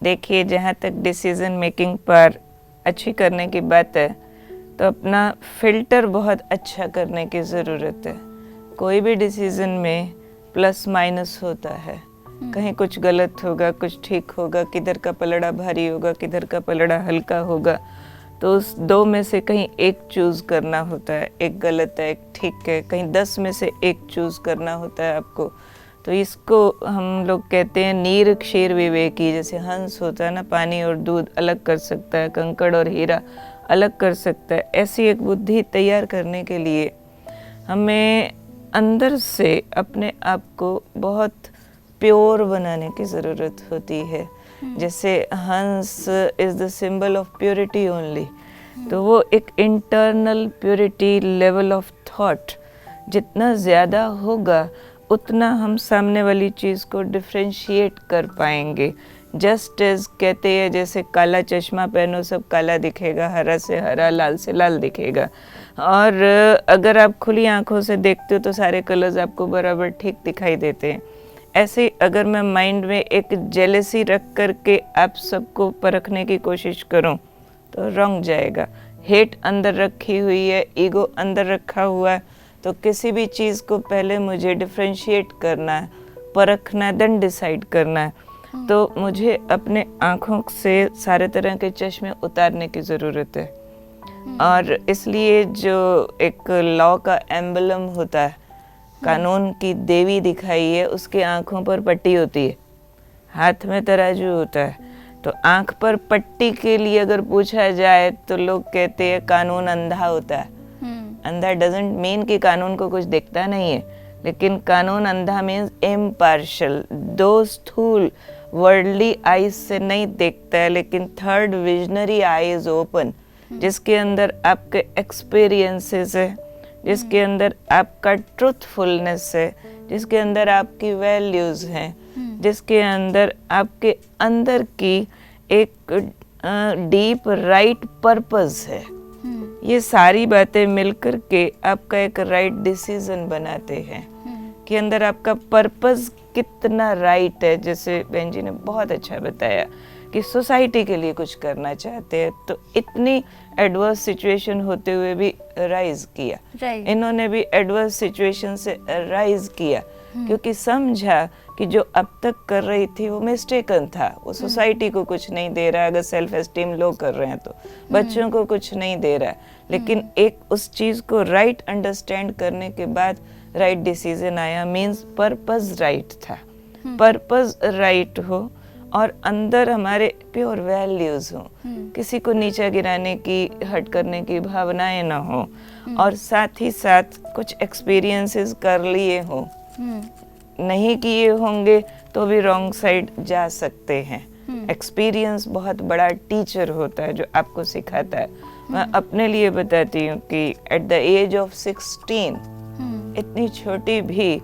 देखिए, जहाँ तक डिसीज़न मेकिंग पर अच्छी करने की बात है, तो अपना फिल्टर बहुत अच्छा करने की ज़रूरत है। कोई भी डिसीज़न में प्लस माइनस होता है, कहीं कुछ गलत होगा, कुछ ठीक होगा, किधर का पलड़ा भारी होगा, किधर का पलड़ा हल्का होगा, तो उस दो में से कहीं एक चूज़ करना होता है, एक गलत है, एक ठीक है, कहीं 10 में से एक चूज़ करना होता है आपको। तो इसको हम लोग कहते हैं नीर क्षीर विवेकी। जैसे हंस होता है ना, पानी और दूध अलग कर सकता है, कंकड़ और हीरा अलग कर सकता है, ऐसी एक बुद्धि तैयार करने के लिए हमें अंदर से अपने आप को बहुत प्योर बनाने की ज़रूरत होती है। जैसे हंस is the symbol of purity only, तो वो एक internal purity level of thought जितना ज़्यादा होगा, उतना हम सामने वाली चीज़ को डिफ्रेंशिएट कर पाएंगे। जस्ट एज कहते हैं, जैसे काला चश्मा पहनो सब काला दिखेगा, हरा से हरा, लाल से लाल दिखेगा, और अगर आप खुली आंखों से देखते हो तो सारे कलर्स आपको बराबर ठीक दिखाई देते हैं। ऐसे अगर मैं माइंड में एक जेलेसी रख कर के आप सबको परखने की कोशिश करूं, तो रंग जाएगा। हेट अंदर रखी हुई है, ईगो अंदर रखा हुआ है, तो किसी भी चीज़ को पहले मुझे डिफ्रेंशिएट करना है, परखना है, देन डिसाइड करना है। तो मुझे अपने आँखों से सारे तरह के चश्मे उतारने की ज़रूरत है। और इसलिए जो एक लॉ का एम्बलम होता है, कानून की देवी दिखाई है, उसके आँखों पर पट्टी होती है, हाथ में तराजू होता है। तो आँख पर पट्टी के लिए अगर पूछा जाए तो लोग कहते हैं कानून अंधा होता है। अंधा डजंट मीन कि कानून को कुछ दिखता नहीं है, लेकिन कानून अंधा मीन्स इम्पार्शियल, दो स्थूल वर्ल्डली आईज से नहीं देखता है, लेकिन third visionary I is open, जिसके अंदर आपके एक्सपीरियंसेस है, जिसके अंदर आपका ट्रूथफुलनेस है, जिसके अंदर आपकी वैल्यूज़ हैं, जिसके अंदर आपके अंदर की एक डीप राइट पर्पस है। ये सारी बातें मिलकर के आपका एक राइट डिसीजन बनाते हैं कि अंदर आपका पर्पस कितना राइट है। जैसे बहन जी ने बहुत अच्छा बताया कि सोसाइटी के लिए कुछ करना चाहते हैं, तो इतनी एडवर्स सिचुएशन होते हुए भी राइज किया। Right. इन्होंने भी एडवर्स सिचुएशन से राइज किया क्योंकि समझा कि जो अब तक कर रही थी वो मिस्टेकन था, वो सोसाइटी को कुछ नहीं दे रहा है, अगर सेल्फ एस्टीम लो कर रहे हैं तो बच्चों को कुछ नहीं दे रहा है, लेकिन एक उस चीज़ को राइट अंडरस्टैंड करने के बाद राइट डिसीजन आया। मीन्स पर्पस राइट था, पर्पस राइट हो और अंदर हमारे प्योर वैल्यूज हो, किसी को नीचा गिराने की, हट करने की भावनाएं ना हो, और साथ ही साथ कुछ एक्सपीरियंसेस कर लिए हो, नहीं किए होंगे तो भी रॉन्ग साइड जा सकते हैं। एक्सपीरियंस बहुत बड़ा टीचर होता है जो आपको सिखाता है। मैं अपने लिए बताती हूँ कि एट द एज ऑफ 16, इतनी छोटी भी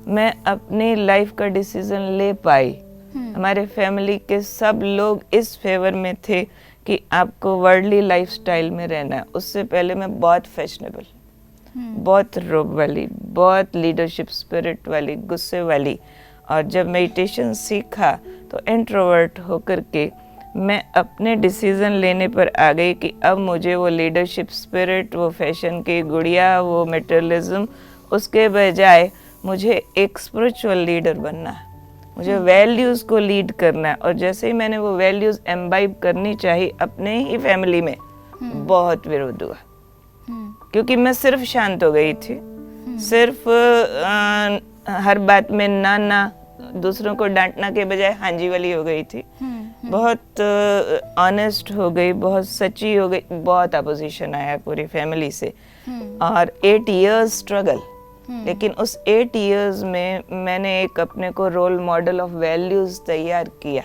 मैं अपनी लाइफ का डिसीजन ले पाई। हमारे फैमिली के सब लोग इस फेवर में थे कि आपको वर्ल्डली लाइफस्टाइल में रहना है। उससे पहले मैं बहुत फैशनेबल, बहुत रोब वाली, बहुत लीडरशिप स्पिरिट वाली, गुस्से वाली, और जब मेडिटेशन सीखा तो इंट्रोवर्ट होकर के मैं अपने डिसीजन लेने पर आ गई कि अब मुझे वो लीडरशिप स्पिरिट, वो फैशन की गुड़िया, वो मटेरियलिज्म, उसके बजाय मुझे एक स्पिरिचुअल लीडर बनना है, मुझे वैल्यूज़ को लीड करना है। और जैसे ही मैंने वो वैल्यूज़ एम्बाइब करनी चाहिए अपने ही फैमिली में, बहुत विरोध हुआ क्योंकि मैं सिर्फ शांत हो गई थी, सिर्फ हर बात में ना दूसरों को डांटना के बजाय हाँ जी वाली हो गई थी, बहुत ऑनेस्ट हो गई, बहुत सच्ची हो गई। बहुत अपोजिशन आया पूरी फैमिली से और 8 इयर्स स्ट्रगल। लेकिन उस 8 इयर्स में मैंने एक अपने को रोल मॉडल ऑफ वैल्यूज तैयार किया,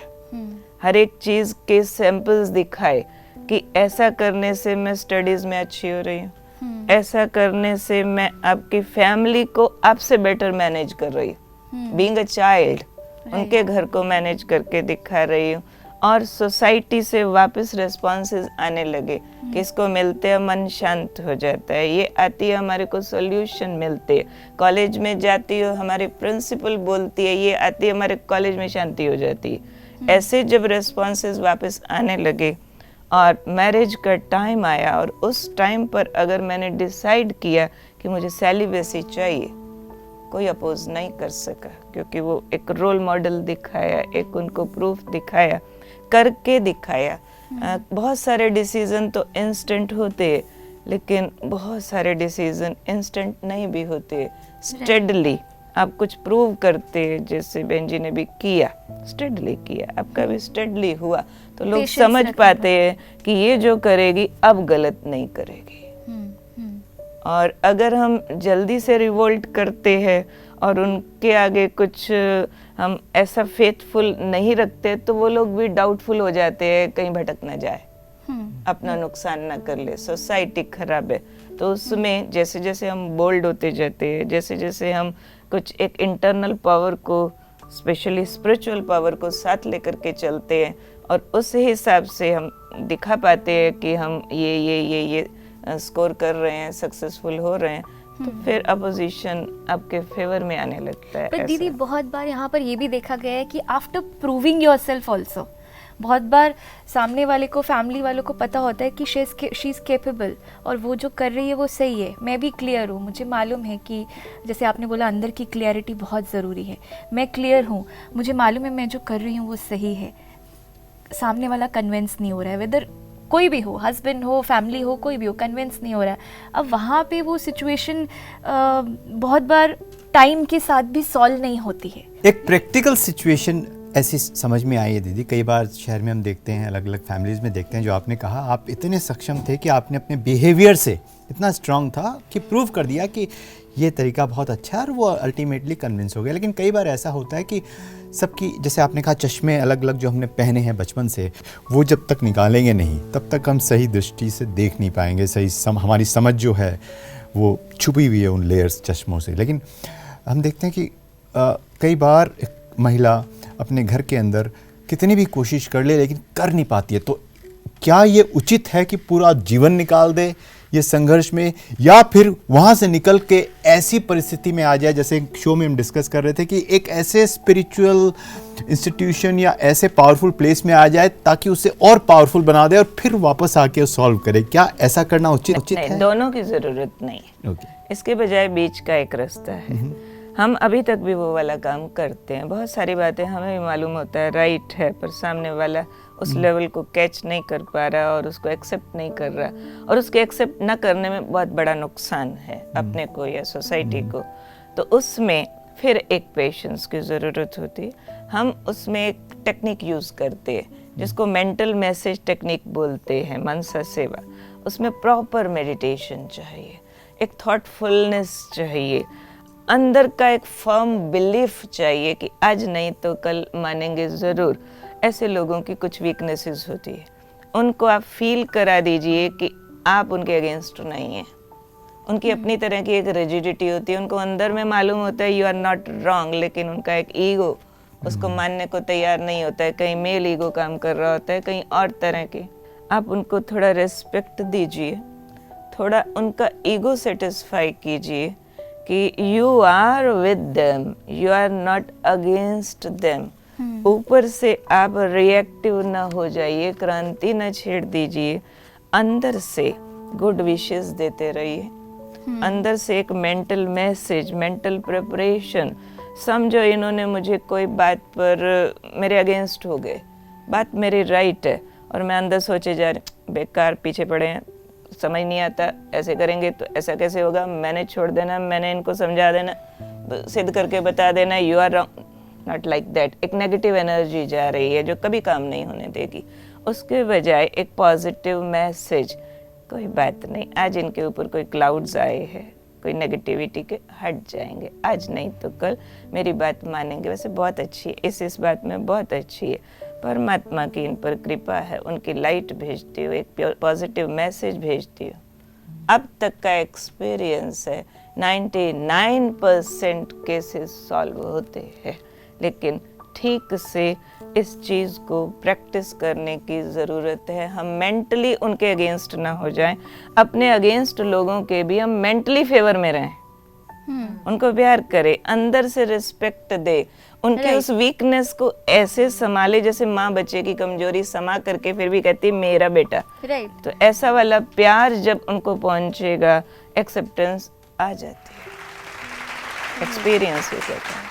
हर एक चीज़ के सैंपल्स दिखाए कि ऐसा करने से मैं स्टडीज़ में अच्छी हो रही हूँ, ऐसा करने से मैं आपकी फैमिली को आपसे बेटर मैनेज कर रही हूँ, बीइंग अ चाइल्ड उनके घर को मैनेज करके दिखा रही हूँ। और सोसाइटी से वापस रिस्पॉन्सेस आने लगे कि इसको मिलते हैं मन शांत हो जाता है, ये आती है हमारे को सॉल्यूशन मिलते हैं। कॉलेज में जाती हो हमारी प्रिंसिपल बोलती है, ये आती है हमारे कॉलेज में शांति हो जाती है। ऐसे जब रिस्पॉन्सेस वापस आने लगे और मैरिज का टाइम आया, और उस टाइम पर अगर मैंने डिसाइड किया कि मुझे सेलिब्रेसी चाहिए, कोई अपोज नहीं कर सका क्योंकि वो एक रोल मॉडल दिखाया, एक उनको प्रूफ दिखाया, करके दिखाया। बहुत सारे डिसीजन तो इंस्टेंट होते हैं, लेकिन बहुत सारे डिसीजन इंस्टेंट नहीं भी होते। स्टेडली आप कुछ प्रूव करते हैं, जैसे बहन जी ने भी किया, स्टेडली किया, आपका भी स्टेडली हुआ, तो लोग समझ पाते हैं कि ये जो करेगी अब गलत नहीं करेगी। और अगर हम जल्दी से रिवोल्ट करते हैं और उनके आगे कुछ हम ऐसा फेथफुल नहीं रखते, तो वो लोग भी डाउटफुल हो जाते हैं, कहीं भटक ना जाए, अपना नुकसान ना कर ले, सोसाइटी खराब है। तो उसमें जैसे जैसे हम बोल्ड होते जाते हैं, जैसे जैसे हम कुछ एक इंटरनल पावर को, स्पेशली स्पिरिचुअल पावर को साथ लेकर के चलते हैं, और उस हिसाब से हम दिखा पाते हैं कि हम ये स्कोर कर रहे हैं, सक्सेसफुल हो रहे हैं, तो फिर अपोजिशन आपके फेवर में आने लगता है। पर दीदी बहुत बार यहाँ पर ये भी देखा गया है कि आफ्टर प्रूविंग योरसेल्फ ऑल्सो, बहुत बार सामने वाले को, फैमिली वालों को पता होता है कि शी इज़ केपेबल और वो जो कर रही है वो सही है, मैं भी क्लियर हूँ, मुझे मालूम है कि जैसे आपने बोला अंदर की क्लियरिटी बहुत ज़रूरी है, मैं क्लियर हूँ, मुझे मालूम है मैं जो कर रही हूँ वो सही है, सामने वाला कन्विंस नहीं हो रहा है, वेदर कोई भी हो, हस्बैंड हो, फैमिली हो, कोई भी हो, कन्विंस नहीं हो रहा है। अब वहाँ पे वो सिचुएशन बहुत बार टाइम के साथ भी सॉल्व नहीं होती है। एक प्रैक्टिकल सिचुएशन ऐसी समझ में आई है दीदी, कई बार शहर में हम देखते हैं, अलग अलग फैमिलीज़ में देखते हैं, जो आपने कहा आप इतने सक्षम थे कि आपने अपने बिहेवियर से इतना स्ट्रांग था कि प्रूव कर दिया कि ये तरीका बहुत अच्छा है, और वो अल्टीमेटली कन्विंस हो गया। लेकिन कई बार ऐसा होता है कि सबकी, जैसे आपने कहा चश्मे अलग अलग जो हमने पहने हैं बचपन से, वो जब तक निकालेंगे नहीं तब तक हम सही दृष्टि से देख नहीं पाएंगे, हमारी समझ जो है वो छुपी हुई है उन लेयर्स चश्मों से। लेकिन हम देखते हैं कि कई बार एक महिला अपने घर के अंदर कितनी भी कोशिश कर ले लेकिन कर नहीं पाती है, तो क्या ये उचित है कि पूरा जीवन निकाल दे, ये संघर्ष में, या फिर वहाँ से निकल के ऐसी परिस्थिति में आ जाए, जैसे शो में हम डिस्कस कर रहे थे कि एक ऐसे स्पिरिचुअल इंस्टीट्यूशन या ऐसे पावरफुल प्लेस में आ जाए ताकि उसे और पावरफुल बना दे और फिर वापस आके सॉल्व करे? क्या ऐसा करना उचित है? दोनों की ज़रूरत नहीं है। इसके बजाय बीच का एक रास्ता है। हम अभी तक भी वो वाला काम करते हैं। बहुत सारी बातें हमें भी मालूम होता है राइट है, पर सामने वाला उस लेवल को कैच नहीं कर पा रहा और उसको एक्सेप्ट नहीं कर रहा, और उसके एक्सेप्ट ना करने में बहुत बड़ा नुकसान है अपने को या सोसाइटी को। तो उसमें फिर एक पेशेंस की ज़रूरत होती है। हम उसमें एक टेक्निक यूज़ करते हैं जिसको मेंटल मैसेज टेक्निक बोलते हैं, मनसा सेवा। उसमें प्रॉपर मेडिटेशन चाहिए, एक थॉटफुलनेस चाहिए, अंदर का एक फर्म बिलीफ चाहिए कि आज नहीं तो कल मानेंगे ज़रूर। ऐसे लोगों की कुछ वीकनेसेस होती है, उनको आप फील करा दीजिए कि आप उनके अगेंस्ट नहीं हैं। उनकी अपनी तरह की एक रिजिडिटी होती है, उनको अंदर में मालूम होता है यू आर नॉट रॉन्ग, लेकिन उनका एक ईगो उसको मानने को तैयार नहीं होता है। कहीं मेल ईगो काम कर रहा होता है, कहीं और तरह की। आप उनको थोड़ा रेस्पेक्ट दीजिए, थोड़ा उनका ईगो सेटिस्फाई कीजिए कि you are with them, you are not against them. ऊपर से आप रिएक्टिव ना हो जाइए, क्रांति ना छेड़ दीजिए, अंदर से गुड विशेस देते रहिए। अंदर से एक मेंटल मैसेज, मेंटल प्रिपरेशन। समझो इन्होंने मुझे कोई बात पर मेरे अगेंस्ट हो गए, बात मेरी राइट है, और मैं अंदर सोचे जा रहे बेकार पीछे पड़े हैं, समझ नहीं आता, ऐसे करेंगे तो ऐसा कैसे होगा, मैंने छोड़ देना, मैंने इनको समझा देना, सिद्ध करके बता देना you are wrong. Not like that. एक नेगेटिव एनर्जी जा रही है जो कभी काम नहीं होने देगी। उसके बजाय एक पॉजिटिव मैसेज, कोई बात नहीं, आज इनके ऊपर कोई क्लाउड्स आए हैं, कोई नेगेटिविटी के हट जाएंगे, आज नहीं तो कल मेरी बात मानेंगे। वैसे बहुत अच्छी है, इस बात में बहुत अच्छी है, परमात्मा की इन पर कृपा है, उनकी लाइट भेजती हूँ, एक पॉजिटिव मैसेज भेजती हूँ। अब तक का एक्सपीरियंस है 99% केसेस सॉल्व होते हैं, लेकिन ठीक से इस चीज़ को प्रैक्टिस करने की ज़रूरत है। हम मेंटली उनके अगेंस्ट ना हो जाएं, अपने अगेंस्ट लोगों के भी हम मेंटली फेवर में रहें, उनको प्यार करें, अंदर से रिस्पेक्ट दे, उनके उस वीकनेस को ऐसे संभाले जैसे माँ बच्चे की कमजोरी समा करके फिर भी कहती मेरा बेटा। तो ऐसा वाला प्यार जब उनको पहुंचेगा, एक्सेप्टेंस आ जाती है, एक्सपीरियंस हो जाता है।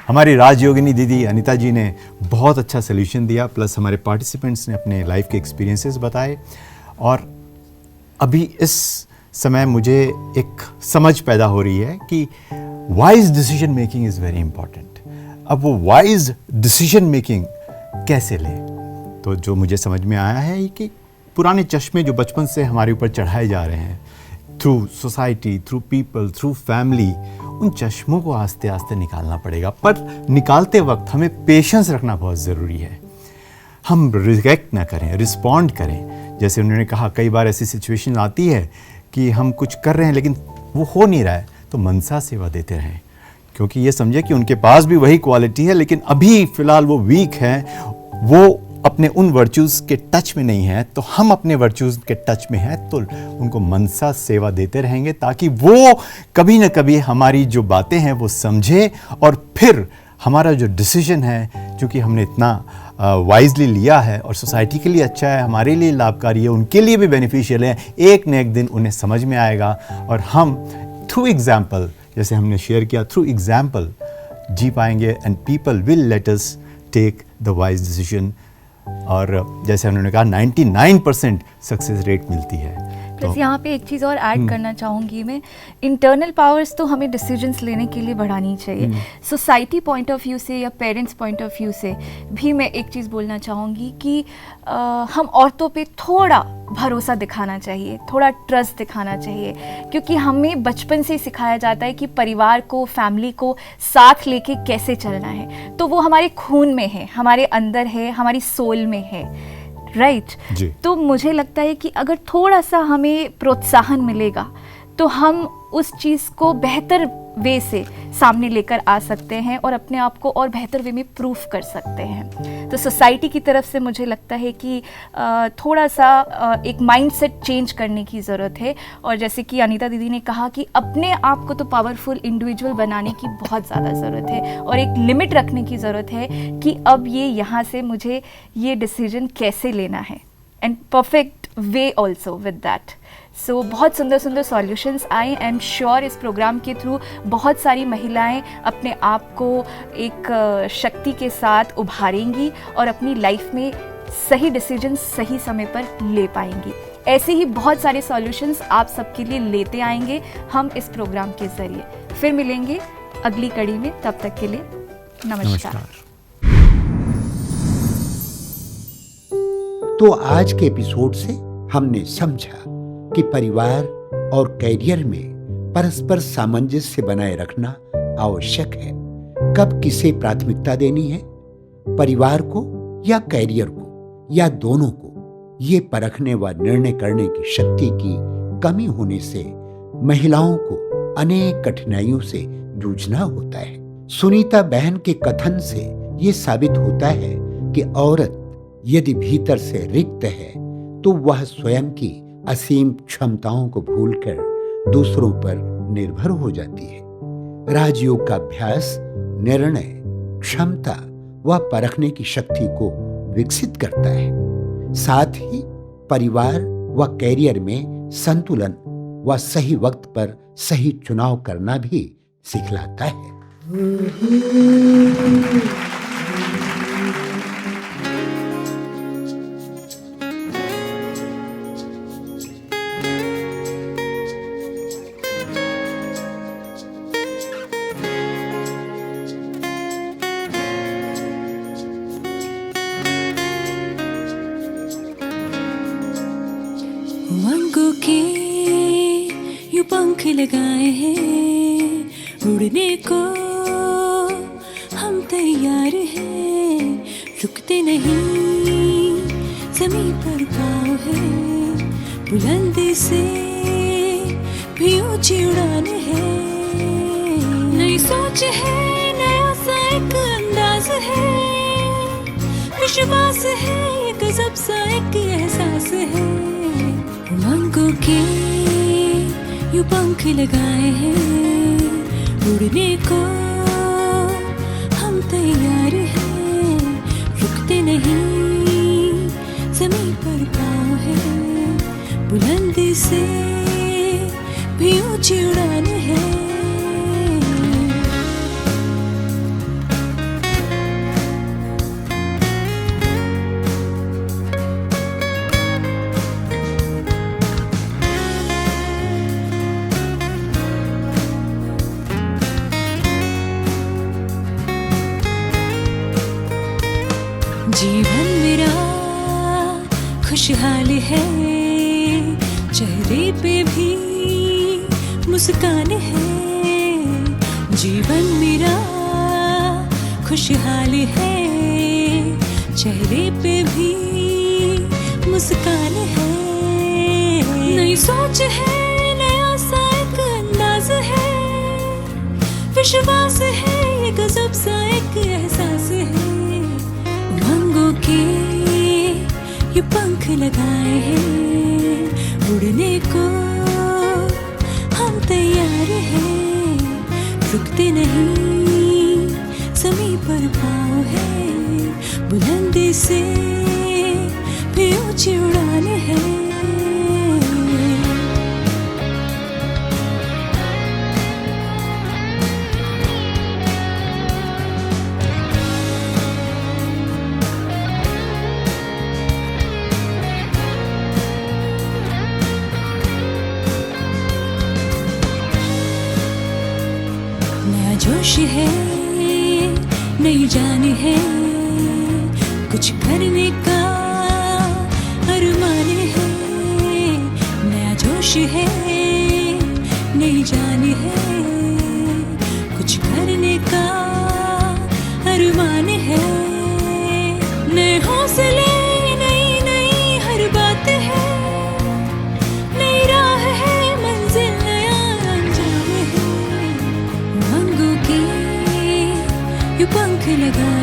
हमारी राजयोगिनी दीदी अनीता जी ने बहुत अच्छा सोल्यूशन दिया, प्लस हमारे पार्टिसिपेंट्स ने अपने लाइफ के एक्सपीरियंसेस बताए, और अभी इस समय मुझे एक समझ पैदा हो रही है कि wise decision making is very important. अब वो वाइज डिसीजन मेकिंग कैसे लें, तो जो मुझे समझ में आया है कि पुराने चश्मे जो बचपन से हमारे ऊपर चढ़ाए जा रहे हैं, through society, through people, through family, उन चश्मों को आस्ते आस्ते निकालना पड़ेगा। पर निकालते वक्त हमें पेशेंस रखना बहुत ज़रूरी है। हम रिएक्ट ना करें, रिस्पॉन्ड करें। जैसे उन्होंने कहा, कई बार ऐसी सिचुएशन आती है कि हम कुछ कर रहे हैं लेकिन वो हो नहीं रहा है, तो मनसा सेवा देते रहें, क्योंकि ये समझे कि उनके पास भी वही क्वालिटी है, लेकिन अभी फ़िलहाल वो वीक है, वो अपने उन वर्च्यूज़ के टच में नहीं है, तो हम अपने वर्च्यूज़ के टच में हैं, तो उनको मनसा सेवा देते रहेंगे ताकि वो कभी ना कभी हमारी जो बातें हैं वो समझे, और फिर हमारा जो डिसीजन है, चूँकि हमने इतना वाइजली लिया है और सोसाइटी के लिए अच्छा है, हमारे लिए लाभकारी है, उनके लिए भी बेनिफिशियल है, एक न एक दिन उन्हें समझ में आएगा, और हम थ्रू एग्जाम्पल, जैसे हमने शेयर किया, थ्रू एग्जाम्पल जी पाएंगे, and people will let us take the wise decision. और जैसे उन्होंने कहा 99% सक्सेस रेट मिलती है। प्लस यहाँ पे एक चीज़ और ऐड करना चाहूँगी मैं, इंटरनल पावर्स तो हमें डिसीजंस लेने के लिए बढ़ानी चाहिए। सोसाइटी पॉइंट ऑफ व्यू से या पेरेंट्स पॉइंट ऑफ व्यू से भी मैं एक चीज़ बोलना चाहूँगी कि हम औरतों पे थोड़ा भरोसा दिखाना चाहिए, थोड़ा ट्रस्ट दिखाना चाहिए, क्योंकि हमें बचपन से ही सिखाया जाता है कि परिवार को, फैमिली को साथ लेके कैसे चलना है, तो वो हमारे खून में है, हमारे अंदर है, हमारी सोल में है, राइट। तो मुझे लगता है कि अगर थोड़ा सा हमें प्रोत्साहन मिलेगा तो हम उस चीज़ को बेहतर वे से सामने लेकर आ सकते हैं और अपने आप को और बेहतर वे में प्रूफ कर सकते हैं। तो सोसाइटी की तरफ से मुझे लगता है कि थोड़ा सा एक माइंडसेट चेंज करने की ज़रूरत है। और जैसे कि अनीता दीदी ने कहा कि अपने आप को तो पावरफुल इंडिविजुअल बनाने की बहुत ज़्यादा ज़रूरत है और एक लिमिट रखने की ज़रूरत है कि अब ये यहाँ से मुझे ये डिसीजन कैसे लेना है, and perfect way also with that. So बहुत सुंदर सुंदर सॉल्यूशंस आए। आई एम श्योर इस प्रोग्राम के थ्रू बहुत सारी महिलाएं अपने आप को एक शक्ति के साथ उभारेंगी और अपनी लाइफ में सही डिसीजन सही समय पर ले पाएंगी। ऐसे ही बहुत सारे सॉल्यूशंस आप सबके लिए लेते आएंगे हम इस प्रोग्राम के ज़रिए। फिर मिलेंगे अगली कड़ी में, तब तक के लिए नमस्कार। तो आज के एपिसोड से हमने समझा कि परिवार और कैरियर में परस्पर सामंजस्य बनाए रखना आवश्यक है। कब किसे प्राथमिकता देनी है, परिवार को या कैरियर को या दोनों को, ये परखने व निर्णय करने की शक्ति की कमी होने से महिलाओं को अनेक कठिनाइयों से जूझना होता है। सुनीता बहन के कथन से ये साबित होता है कि औरत यदि भीतर से रिक्त है तो वह स्वयं की असीम क्षमताओं को भूलकर दूसरों पर निर्भर हो जाती है। राजयोग का अभ्यास निर्णय क्षमता व परखने की शक्ति को विकसित करता है। साथ ही परिवार व कैरियर में संतुलन व सही वक्त पर सही चुनाव करना भी सिखलाता है। उमंगों के यूं पंख लगाए हैं, उड़ने को हम तैयार हैं। रुकते नहीं, ज़मीं पर पाँव है, बुलंदी से भी ऊंची उड़ान है। नई सोच है, नया सा एक अंदाज है, विश्वास है, ये गजब सा एक एहसास है। उमंगों के यूं पंख लगाए हैं, उड़ने को हम तैयार हैं। रुकते नहीं, ज़मीं पर पाँव है, बुलंदी से भी ऊंची उड़ान है। जीवन मेरा खुशहाल है, चेहरे पे भी मुस्कान है। जीवन मेरा खुशहाल है, चेहरे पे भी मुस्कान है। नई सोच है, नया सा एक अंदाज है, विश्वास है, ये गजब सा एक एहसास है। उमंगों के ये पंख लगाए हैं, उड़ने को हम तैयार हैं। रुकते नहीं, ज़मीं पर पाँव है, बुलंदी से भी ऊंची उड़ान है। जोश है, नई जान है, कुछ करने का अरमान है। नया जोश है, नई जान है, कुछ करने का अरमान है। नए हौसले, नई नई हर बात है, नई राह है, मंजिल नया अंजाम है। लगा